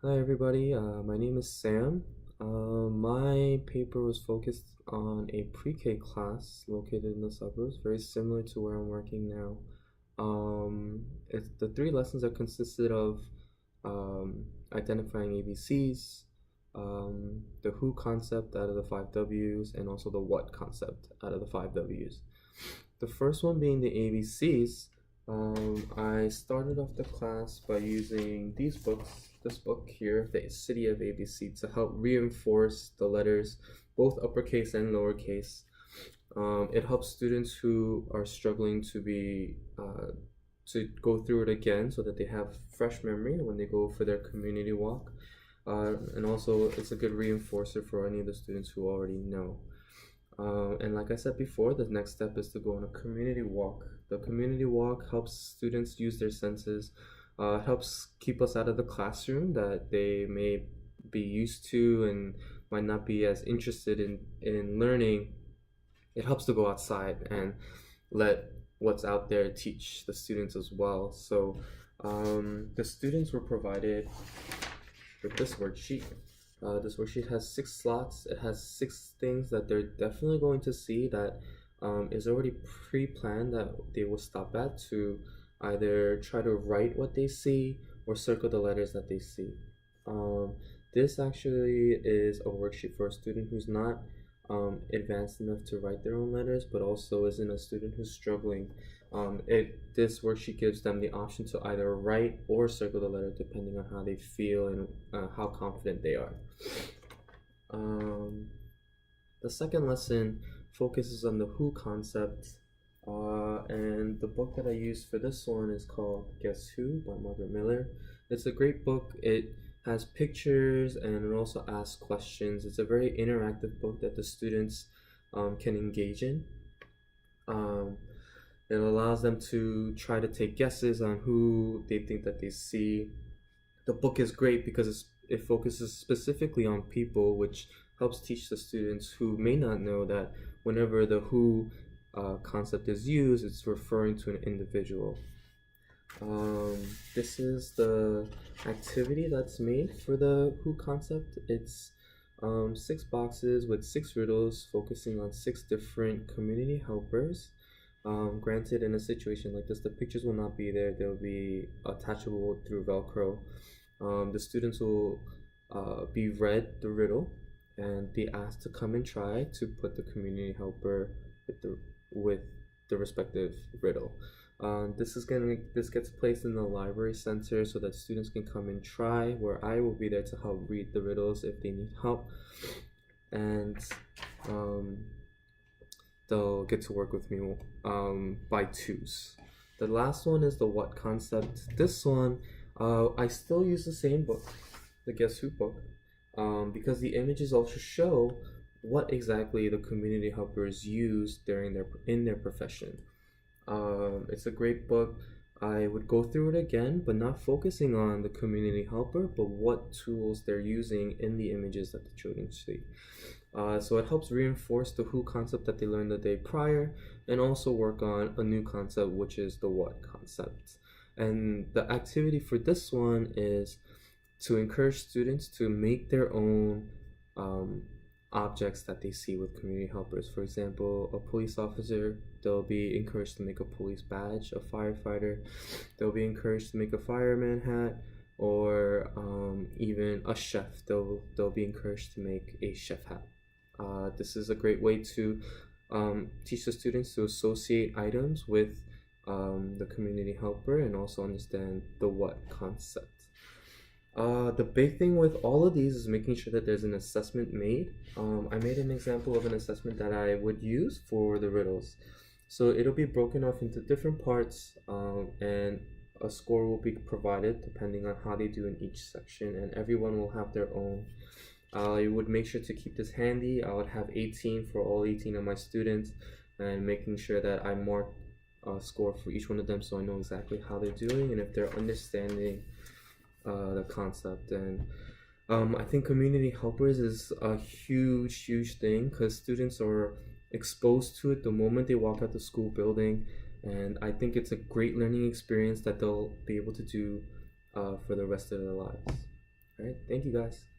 Hi everybody, my name is Sam. My paper was focused on a pre-K class located in the suburbs, very similar to where I'm working now. The three lessons are consisted of identifying ABCs, the who concept out of the five W's, and also the what concept out of the five W's. The first one being the ABCs. I started off the class by using this book here, The City of ABC, to help reinforce the letters, both uppercase and lowercase. It helps students who are struggling to go through it again so that they have fresh memory when they go for their community walk. And also, it's a good reinforcer for any of the students who already know. And like I said before, the next step is to go on a community walk. The community walk helps students use their senses, helps keep us out of the classroom that they may be used to and might not be as interested in learning. It helps to go outside and let what's out there teach the students as well. So the students were provided with this worksheet. This worksheet has 6 slots. It has 6 things that they're definitely going to see that is already pre-planned that they will stop at to either try to write what they see or circle the letters that they see. Um, this actually is a worksheet for a student who's not advanced enough to write their own letters, but also isn't a student who's struggling. This worksheet gives them the option to either write or circle the letter depending on how they feel and how confident they are. Um, the second lesson focuses on the who concept, and the book that I used for this one is called Guess Who by Margaret Miller. It's a great book. It has pictures and it also asks questions. It's a very interactive book that the students can engage in. Um, it allows them to try to take guesses on who they think that they see. The book is great because it focuses specifically on people, which helps teach the students who may not know that whenever the who concept is used, it's referring to an individual. This is the activity that's made for the who concept. It's 6 boxes with 6 riddles focusing on 6 different community helpers. Granted, in a situation like this, the pictures will not be there. They'll be attachable through Velcro. The students will be read the riddle and be asked to come and try to put the community helper with the respective riddle. This gets placed in the library center so that students can come and try, where I will be there to help read the riddles if they need help, and they'll get to work with me by twos. The last one is the what concept. This one, I still use the same book, the Guess Who book, because the images also show what exactly the community helpers use in their profession. It's a great book. I would go through it again, but not focusing on the community helper, but what tools they're using in the images that the children see. So it helps reinforce the who concept that they learned the day prior, and also work on a new concept, which is the what concept. And the activity for this one is to encourage students to make their own objects that they see with community helpers. For example, a police officer, they'll be encouraged to make a police badge. A firefighter, they'll be encouraged to make a fireman hat, or even a chef, they'll be encouraged to make a chef hat. This is a great way to teach the students to associate items with the community helper and also understand the what concept. The big thing with all of these is making sure that there's an assessment made. I made an example of an assessment that I would use for the riddles. So it'll be broken off into different parts, and a score will be provided depending on how they do in each section, and everyone will have their own. I would make sure to keep this handy. I would have 18 for all 18 of my students, and making sure that I mark a score for each one of them so I know exactly how they're doing and if they're understanding the concept. And I think community helpers is a huge thing because students are exposed to it the moment they walk out the school building, and I think it's a great learning experience that they'll be able to do for the rest of their lives. All right, thank you guys.